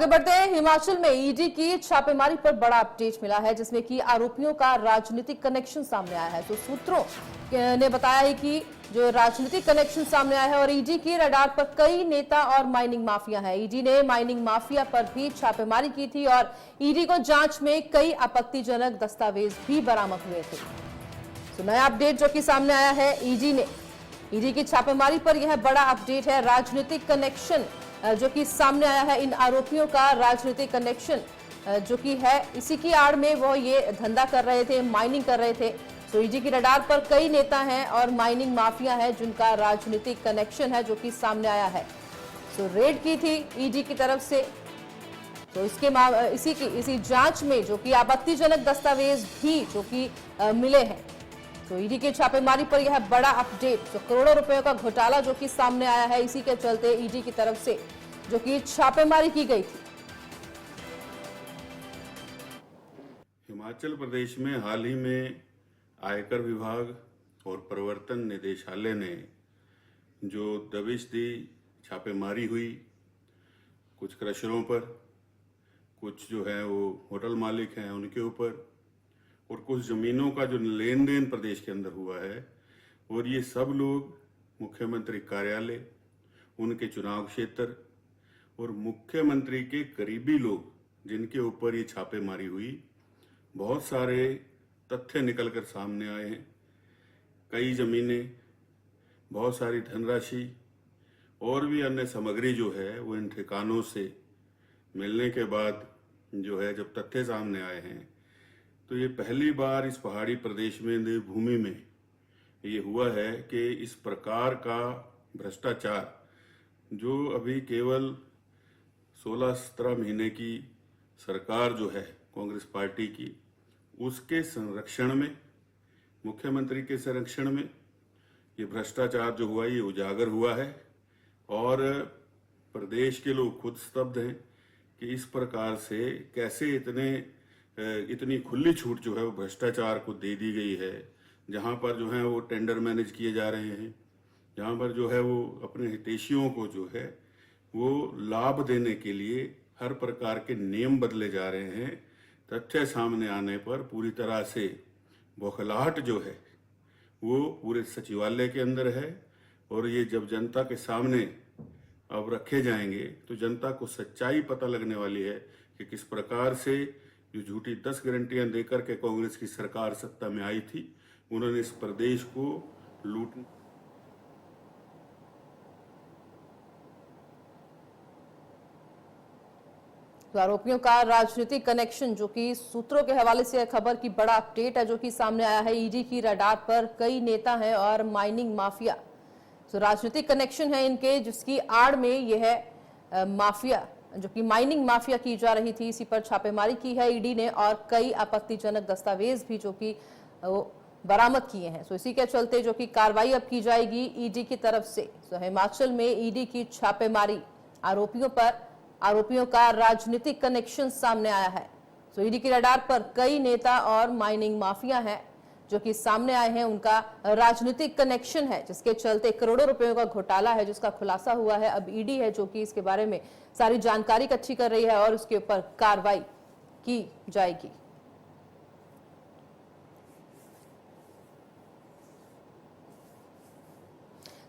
आगे बढ़ते हैं। हिमाचल में ईडी की छापेमारी पर बड़ा अपडेट मिला है, जिसमें कि आरोपियों का राजनीतिक कनेक्शन सामने आया है। तो सूत्रों ने बताया है कि जो राजनीतिक कनेक्शन सामने आया है और ईडी की रडार पर कई नेता और माइनिंग माफिया है। ईडी ने माइनिंग माफिया पर भी छापेमारी की थी और ईडी को जांच में कई आपत्तिजनक दस्तावेज भी बरामद हुए थे। तो नया अपडेट जो कि सामने आया है, ईडी की छापेमारी पर यह बड़ा अपडेट है। राजनीतिक कनेक्शन जो कि सामने आया है, इन आरोपियों का राजनीतिक कनेक्शन जो कि है, इसी की आड़ में वो ये धंधा कर रहे थे, माइनिंग कर रहे थे। तो ईडी की रडार पर कई नेता हैं और माइनिंग माफिया है जिनका राजनीतिक कनेक्शन है, जो कि सामने आया है। तो रेड की थी ईडी की तरफ से। तो इसी जांच में जो कि आपत्तिजनक दस्तावेज भी जो कि मिले हैं। तो ईडी की छापेमारी पर यह बड़ा अपडेट, तो करोड़ों रुपयों का घोटाला जो कि सामने आया है, इसी के चलते ईडी की तरफ से जो कि छापेमारी की गई थी। हिमाचल प्रदेश में हाल ही में आयकर विभाग और प्रवर्तन निदेशालय ने जो दबिश दी, छापेमारी हुई कुछ क्रशरों पर, कुछ जो है वो होटल मालिक हैं उनके ऊपर, और कुछ जमीनों का जो लेन देन प्रदेश के अंदर हुआ है। और ये सब लोग मुख्यमंत्री कार्यालय, उनके चुनाव क्षेत्र और मुख्यमंत्री के करीबी लोग जिनके ऊपर ये छापेमारी हुई, बहुत सारे तथ्य निकलकर सामने आए हैं। कई जमीनें, बहुत सारी धनराशि और भी अन्य सामग्री जो है वो इन ठिकानों से मिलने के बाद जो है जब तथ्य सामने आए हैं, तो ये पहली बार इस पहाड़ी प्रदेश में, देवभूमि में ये हुआ है कि इस प्रकार का भ्रष्टाचार जो अभी केवल 16-17 महीने की सरकार जो है कांग्रेस पार्टी की, उसके संरक्षण में, मुख्यमंत्री के संरक्षण में ये भ्रष्टाचार जो हुआ ये उजागर हुआ है। और प्रदेश के लोग खुद स्तब्ध हैं कि इस प्रकार से कैसे इतनी खुली छूट जो है वो भ्रष्टाचार को दे दी गई है। जहां पर जो है वो टेंडर मैनेज किए जा रहे हैं, जहां पर जो है वो अपने हितैषियों को जो है वो लाभ देने के लिए हर प्रकार के नियम बदले जा रहे हैं। तथ्य सामने आने पर पूरी तरह से बौखलाहट जो है वो पूरे सचिवालय के अंदर है। और ये जब जनता के सामने अब रखे जाएंगे तो जनता को सच्चाई पता लगने वाली है कि किस प्रकार से जो झूठी 10 गारंटियां देकर के कांग्रेस की सरकार सत्ता में आई थी, उन्होंने इस प्रदेश को लूट। तो आरोपियों का राजनीतिक कनेक्शन जो कि सूत्रों के हवाले से खबर की बड़ा अपडेट है जो कि सामने आया है। ईडी की रडार पर कई नेता हैं और माइनिंग माफिया, तो राजनीतिक कनेक्शन है इनके, जिसकी आड़ में यह माफिया जो कि माइनिंग माफिया की जा रही थी, इसी पर छापेमारी की है ईडी ने और कई आपत्तिजनक दस्तावेज भी जो कि बरामद किए हैं। तो इसी के चलते जो कि कार्रवाई अब की जाएगी ईडी की तरफ से। तो हिमाचल में ईडी की छापेमारी, आरोपियों का राजनीतिक कनेक्शन सामने आया है। तो ईडी की रडार पर कई नेता और माइनिंग माफिया हैं जो कि सामने आए हैं, उनका राजनीतिक कनेक्शन है, जिसके चलते करोड़ों रुपयों का घोटाला है जिसका खुलासा हुआ है। अब ईडी है जो कि इसके बारे में सारी जानकारी इकट्ठी कर रही है और उसके ऊपर कार्रवाई की जाएगी।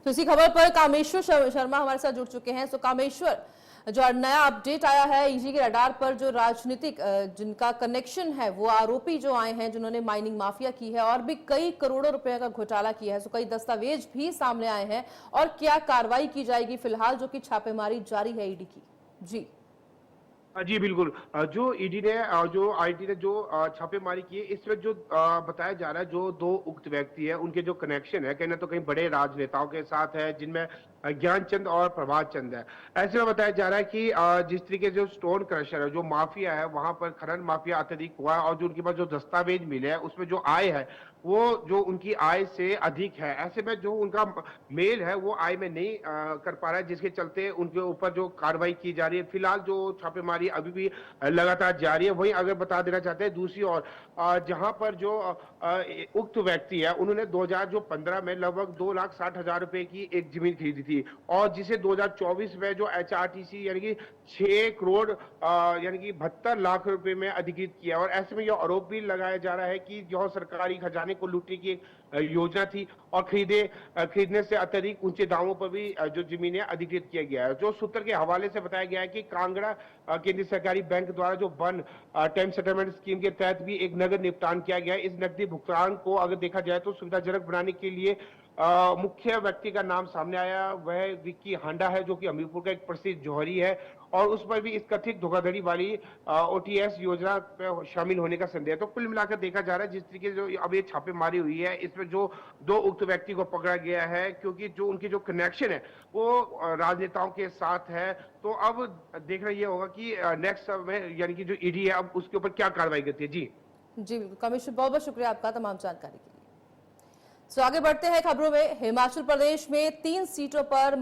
तो इसी खबर पर कामेश्वर शर्मा हमारे साथ जुड़ चुके हैं। तो कामेश्वर, जो नया अपडेट आया है ईडी के रडार पर, जो राजनीतिक जिनका कनेक्शन है वो आरोपी जो आए हैं जिन्होंने माइनिंग माफिया की है और भी कई करोड़ों रुपए का घोटाला किया है, तो कई दस्तावेज भी सामने आए हैं और क्या कार्रवाई की जाएगी फिलहाल जो कि छापेमारी जारी है ईडी की? जी बिल्कुल। जो ईडी ने जो आईटी ने जो छापेमारी की है, इसमें जो बताया जा रहा है, जो दो उक्त व्यक्ति है उनके जो कनेक्शन है कहीं ना तो कहीं बड़े राजनेताओं के साथ है, जिनमें ज्ञानचंद और प्रभात चंद है। ऐसे में बताया जा रहा है कि जिस तरीके से जो स्टोन क्रशर है, जो माफिया है, वहां पर खनन माफिया अत्यधिक हुआ है और जो उनके पास जो दस्तावेज मिले हैं उसमें जो आय है वो जो उनकी आय से अधिक है। ऐसे में जो उनका मेल है वो आय में नहीं कर पा रहा है, जिसके चलते उनके ऊपर जो कार्रवाई की जा रही है। फिलहाल जो छापेमारी अभी भी लगातार जारी है। वहीं अगर बता देना चाहते हैं दूसरी ओर जहां पर जो उक्त व्यक्ति है उन्होंने 2015 में लगभग 2,60,000 रुपए की एक जमीन खरीदी थी। थी और जिसे 2024 में जो HRTC यानी कि 6 करोड़ यानी कि 72 लाख रुपए में अधिकृत किया। और ऐसे में यह आरोप भी लगाया जा रहा है कि जो सरकारी खजाने को लूटने की एक योजना थी और खरीदने से अत्यधिक ऊंचे दामों पर भी जो जमीनें अधिकृत किया गया है। जो सूत्र के हवाले से बताया गया है कि कांगड़ा केंद्रीय सहकारी बैंक द्वारा जो वन टाइम सेटलमेंट स्कीम के तहत भी एक नगद निपटान किया गया है। इस नकदी भुगतान को अगर देखा जाए तो सुविधाजनक बनाने के लिए मुख्य व्यक्ति का नाम सामने आया, वह विक्की हांडा है, जो कि हमीरपुर का एक प्रसिद्ध जौहरी है और उस पर भी इस कथित धोखाधड़ी वाली OTS योजना पे शामिल होने का संदेह है। तो कुल मिलाकर देखा जा रहा है जिस तरीके से जो अब ये छापेमारी हुई है, इसमें जो 2 उक्त व्यक्ति को पकड़ा गया है, क्योंकि जो उनकी जो कनेक्शन है वो राजनेताओं के साथ है। तो अब देखना ये होगा कि नेक्स्ट में यानी कि जो ईडी है अब उसके ऊपर क्या कार्रवाई करती है। जी बिल्कुल कमिश्नर, बहुत बहुत शुक्रिया आपका तमाम जानकारी के लिए। तो आगे बढ़ते हैं खबरों में। हिमाचल प्रदेश में 3 सीटों पर